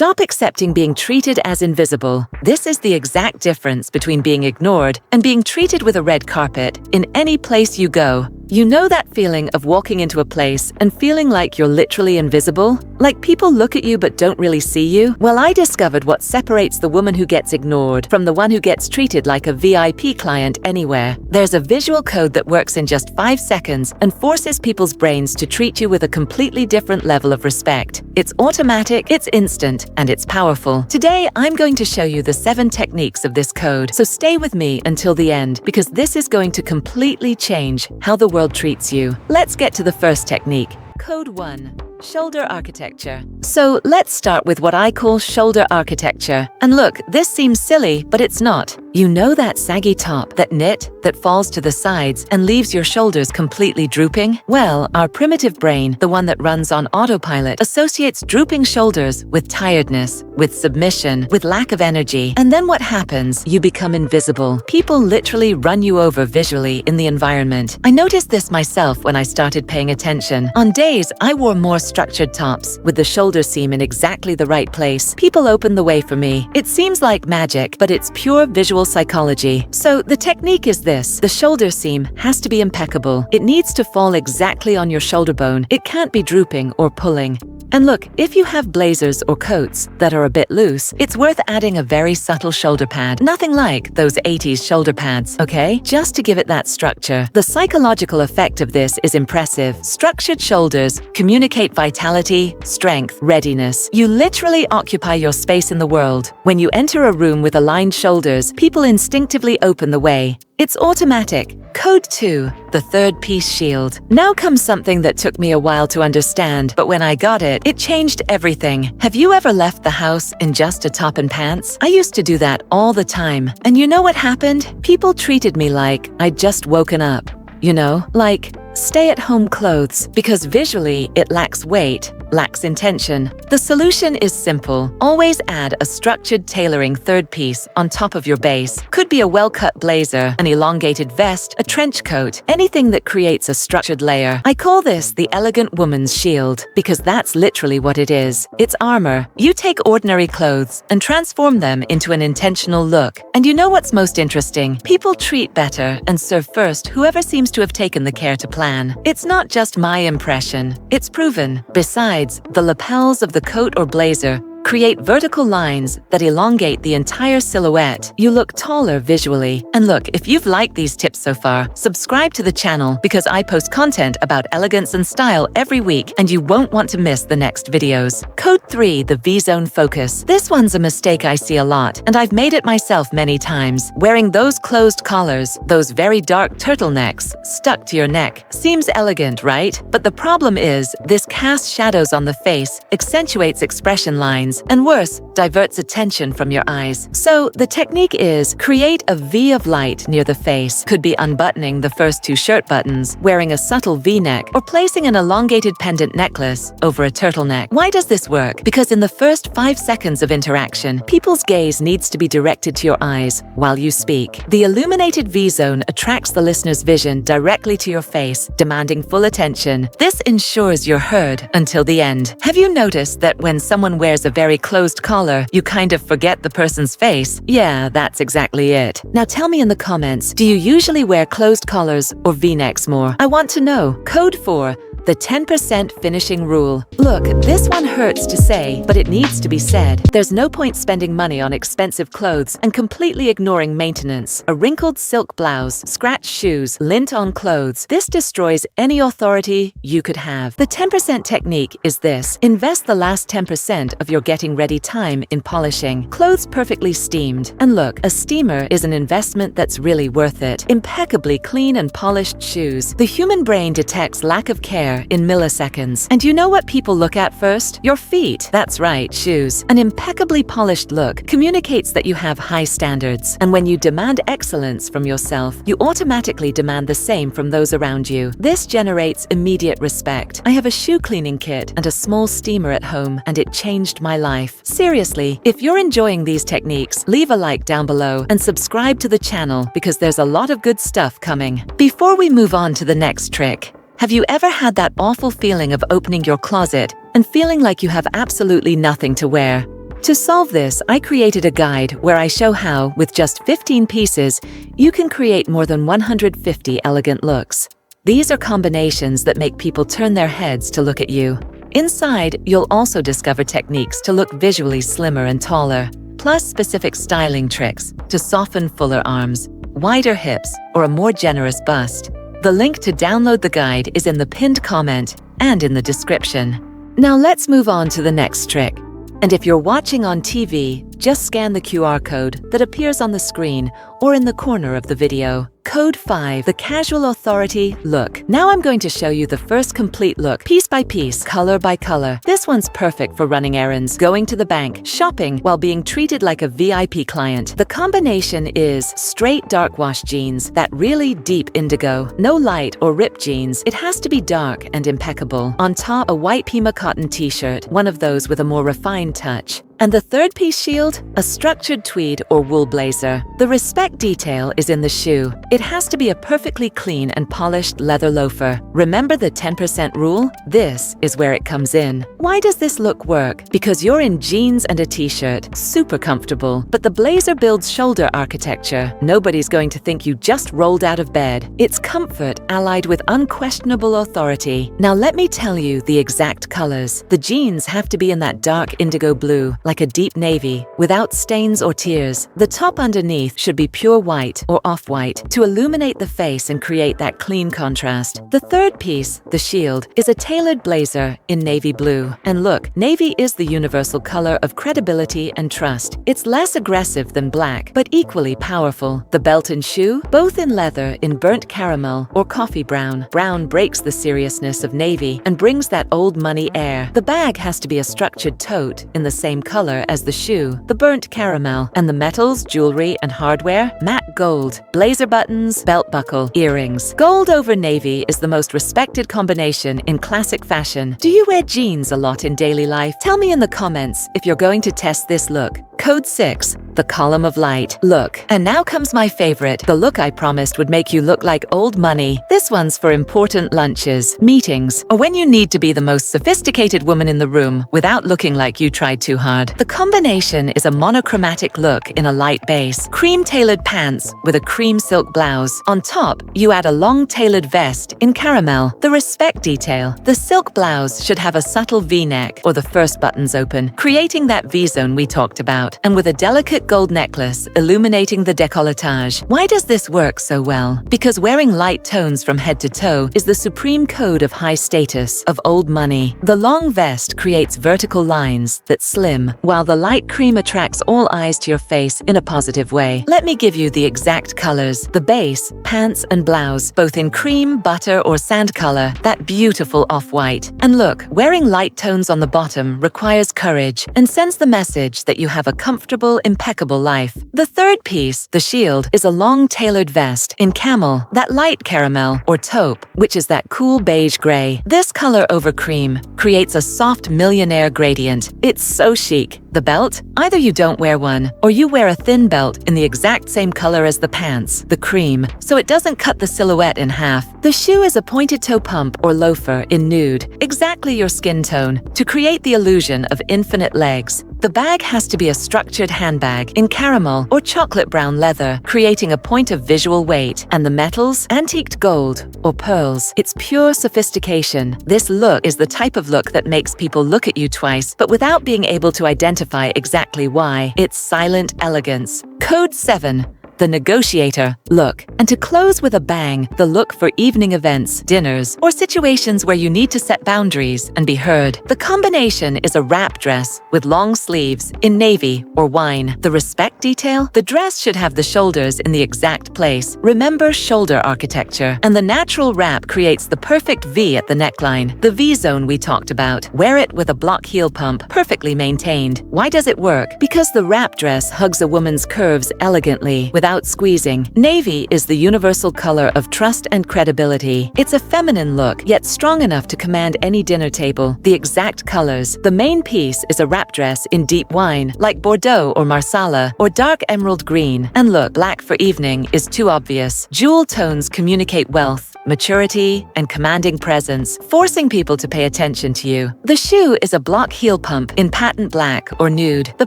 Stop accepting being treated as invisible. This is the exact difference between being ignored and being treated with a red carpet in any place you go. You know that feeling of walking into a place and feeling like you're literally invisible? Like people look at you but don't really see you? Well, I discovered what separates the woman who gets ignored from the one who gets treated like a VIP client anywhere. There's a visual code that works in just 5 seconds and forces people's brains to treat you with a completely different level of respect. It's automatic, it's instant, and it's powerful. Today, I'm going to show you the 7 techniques of this code, so stay with me until the end because this is going to completely change how the world treats you. Let's get to the first technique. Code 1. Shoulder architecture. So let's start with what I call shoulder architecture. And look, this seems silly, but it's not. You know that saggy top, that knit, that falls to the sides and leaves your shoulders completely drooping? Well, our primitive brain, the one that runs on autopilot, associates drooping shoulders with tiredness, with submission, with lack of energy. And then what happens? You become invisible. People literally run you over visually in the environment. I noticed this myself when I started paying attention. On days I wore more structured tops, with the shoulder seam in exactly the right place. People opened the way for me. It seems like magic, but it's pure visual psychology. So the technique is this. The shoulder seam has to be impeccable. It needs to fall exactly on your shoulder bone. It can't be drooping or pulling. And look, if you have blazers or coats that are a bit loose, it's worth adding a very subtle shoulder pad. Nothing like those 80s shoulder pads, okay? Just to give it that structure. The psychological effect of this is impressive. Structured shoulders communicate vitality, strength, readiness. You literally occupy your space in the world. When you enter a room with aligned shoulders, people instinctively open the way. It's automatic. Code 2. The third piece shield. Now comes something that took me a while to understand, but when I got it, it changed everything. Have you ever left the house in just a top and pants? I used to do that all the time. And you know what happened? People treated me like I'd just woken up. You know, like stay-at-home clothes, because visually it lacks weight, lacks intention. The solution is simple. Always add a structured tailoring third piece on top of your base. Could be a well-cut blazer, an elongated vest, a trench coat, anything that creates a structured layer. I call this the elegant woman's shield, because that's literally what it is. It's armor. You take ordinary clothes and transform them into an intentional look. And you know what's most interesting? People treat better and serve first whoever seems to have taken the care to plan. It's not just my impression. It's proven. Besides, the lapels of the coat or blazer create vertical lines that elongate the entire silhouette. You look taller visually. And look, if you've liked these tips so far, subscribe to the channel because I post content about elegance and style every week and you won't want to miss the next videos. Code 3. The V-zone focus. This one's a mistake I see a lot, and I've made it myself many times. Wearing those closed collars, those very dark turtlenecks stuck to your neck, seems elegant, right? But the problem is, this casts shadows on the face, accentuates expression lines, and worse, diverts attention from your eyes. So the technique is create a V of light near the face. Could be unbuttoning the first 2 shirt buttons, wearing a subtle V-neck, or placing an elongated pendant necklace over a turtleneck. Why does this work? Because in the first 5 seconds of interaction, people's gaze needs to be directed to your eyes while you speak. The illuminated V-zone attracts the listener's vision directly to your face, demanding full attention. This ensures you're heard until the end. Have you noticed that when someone wears a very closed collar, you kind of forget the person's face? Yeah, that's exactly it. Now tell me in the comments, do you usually wear closed collars or V-necks more? I want to know. Code 4. The 10% finishing rule. Look, this one hurts to say, but it needs to be said. There's no point spending money on expensive clothes and completely ignoring maintenance. A wrinkled silk blouse, scratched shoes, lint on clothes. This destroys any authority you could have. The 10% technique is this. Invest the last 10% of your getting ready time in polishing. Clothes perfectly steamed. And look, a steamer is an investment that's really worth it. Impeccably clean and polished shoes. The human brain detects lack of care in milliseconds. And you know what people look at first? Your feet. That's right, shoes. An impeccably polished look communicates that you have high standards. And when you demand excellence from yourself, you automatically demand the same from those around you. This generates immediate respect. I have a shoe cleaning kit and a small steamer at home, and it changed my life. Seriously, if you're enjoying these techniques, leave a like down below and subscribe to the channel because there's a lot of good stuff coming. Before we move on to the next trick, have you ever had that awful feeling of opening your closet and feeling like you have absolutely nothing to wear? To solve this, I created a guide where I show how, with just 15 pieces, you can create more than 150 elegant looks. These are combinations that make people turn their heads to look at you. Inside, you'll also discover techniques to look visually slimmer and taller, plus specific styling tricks to soften fuller arms, wider hips, or a more generous bust. The link to download the guide is in the pinned comment and in the description. Now let's move on to the next trick. And if you're watching on TV, just scan the QR code that appears on the screen or in the corner of the video. Code 5, the casual authority look. Now I'm going to show you the first complete look, piece by piece, color by color. This one's perfect for running errands, going to the bank, shopping, while being treated like a VIP client. The combination is straight dark wash jeans, that really deep indigo, no light or ripped jeans. It has to be dark and impeccable. On top, a white Pima cotton t-shirt, one of those with a more refined touch. And the third piece shield, a structured tweed or wool blazer. The respect detail is in the shoe. It has to be a perfectly clean and polished leather loafer. Remember the 10% rule? This is where it comes in. Why does this look work? Because you're in jeans and a t-shirt, super comfortable, but the blazer builds shoulder architecture. Nobody's going to think you just rolled out of bed. It's comfort allied with unquestionable authority. Now let me tell you the exact colors. The jeans have to be in that dark indigo blue, like a deep navy, without stains or tears. The top underneath should be pure white or off-white to illuminate the face and create that clean contrast. The third piece, the shield, is a tailored blazer in navy blue. And look, navy is the universal color of credibility and trust. It's less aggressive than black, but equally powerful. The belt and shoe, both in leather in burnt caramel or coffee brown. Brown breaks the seriousness of navy and brings that old money air. The bag has to be a structured tote in the same color as the shoe, the burnt caramel, and the metals, jewelry, and hardware, matte gold, blazer buttons, belt buckle, earrings. Gold over navy is the most respected combination in classic fashion. Do you wear jeans a lot in daily life? Tell me in the comments if you're going to test this look. Code 6, the column of light look. And now comes my favorite, the look I promised would make you look like old money. This one's for important lunches, meetings, or when you need to be the most sophisticated woman in the room without looking like you tried too hard. The combination is a monochromatic look in a light base, cream-tailored pants with a cream silk blouse. On top, you add a long-tailored vest in caramel. The respect detail, the silk blouse should have a subtle V-neck or the first buttons open, creating that V-zone we talked about, and with a delicate gold necklace illuminating the décolletage. Why does this work so well? Because wearing light tones from head to toe is the supreme code of high status, of old money. The long vest creates vertical lines that slim, while the light cream attracts all eyes to your face in a positive way. Let me give you the exact colors. The base, pants and blouse, both in cream, butter, or sand color, that beautiful off-white. And look, wearing light tones on the bottom requires courage and sends the message that you have a comfortable, impeccable life. The third piece, the shield, is a long tailored vest in camel, that light caramel, or taupe, which is that cool beige gray. This color over cream creates a soft millionaire gradient. It's so chic. The belt? Either you don't wear one, or you wear a thin belt in the exact same color as the pants, the cream, so it doesn't cut the silhouette in half. The shoe is a pointed toe pump or loafer in nude, exactly your skin tone, to create the illusion of infinite legs. The bag has to be a structured handbag in caramel or chocolate brown leather, creating a point of visual weight. And the metals, antiqued gold or pearls. It's pure sophistication. This look is the type of look that makes people look at you twice, but without being able to identify exactly why. It's silent elegance. Code 7. The negotiator look. And to close with a bang, the look for evening events, dinners, or situations where you need to set boundaries and be heard. The combination is a wrap dress with long sleeves in navy or wine. The respect detail? The dress should have the shoulders in the exact place. Remember shoulder architecture. And the natural wrap creates the perfect V at the neckline, the V-zone we talked about. Wear it with a block heel pump, perfectly maintained. Why does it work? Because the wrap dress hugs a woman's curves elegantly without without squeezing. Navy is the universal color of trust and credibility. It's a feminine look, yet strong enough to command any dinner table. The exact colors. The main piece is a wrap dress in deep wine, like Bordeaux or Marsala, or dark emerald green. And look, black for evening is too obvious. Jewel tones communicate wealth, maturity, and commanding presence, forcing people to pay attention to you. The shoe is a block heel pump in patent black or nude. The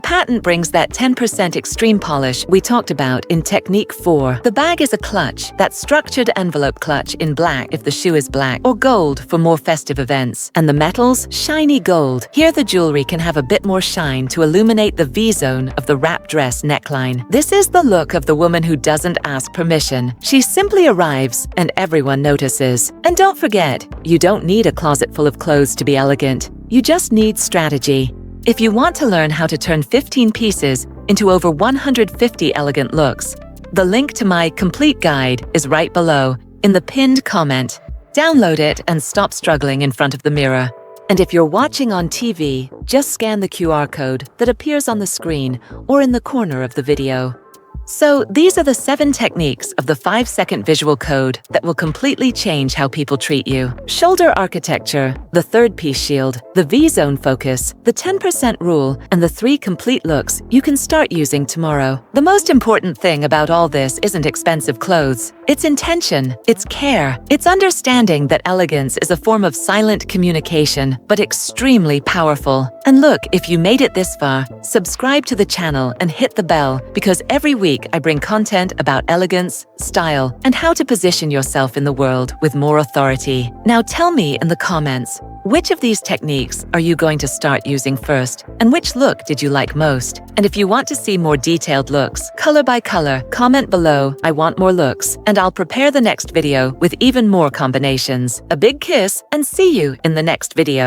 patent brings that 10% extreme polish we talked about in Technique 4. The bag is a clutch, that structured envelope clutch in black if the shoe is black, or gold for more festive events. And the metals, shiny gold. Here the jewelry can have a bit more shine to illuminate the V-zone of the wrap dress neckline. This is the look of the woman who doesn't ask permission. She simply arrives and everyone notices. And don't forget, you don't need a closet full of clothes to be elegant. You just need strategy. If you want to learn how to turn 15 pieces into over 150 elegant looks, the link to my complete guide is right below in the pinned comment. Download it and stop struggling in front of the mirror. And if you're watching on TV, just scan the QR code that appears on the screen or in the corner of the video. So these are the 7 techniques of the 5-second visual code that will completely change how people treat you. Shoulder architecture, the 3rd piece shield, the V-zone focus, the 10% rule, and the 3 complete looks you can start using tomorrow. The most important thing about all this isn't expensive clothes. It's intention, it's care, it's understanding that elegance is a form of silent communication, but extremely powerful. And look, if you made it this far, subscribe to the channel and hit the bell, because every week I bring content about elegance, style, and how to position yourself in the world with more authority. Now tell me in the comments, which of these techniques are you going to start using first? And which look did you like most? And if you want to see more detailed looks, color by color, comment below, "I want more looks," and I'll prepare the next video with even more combinations. A big kiss and see you in the next video.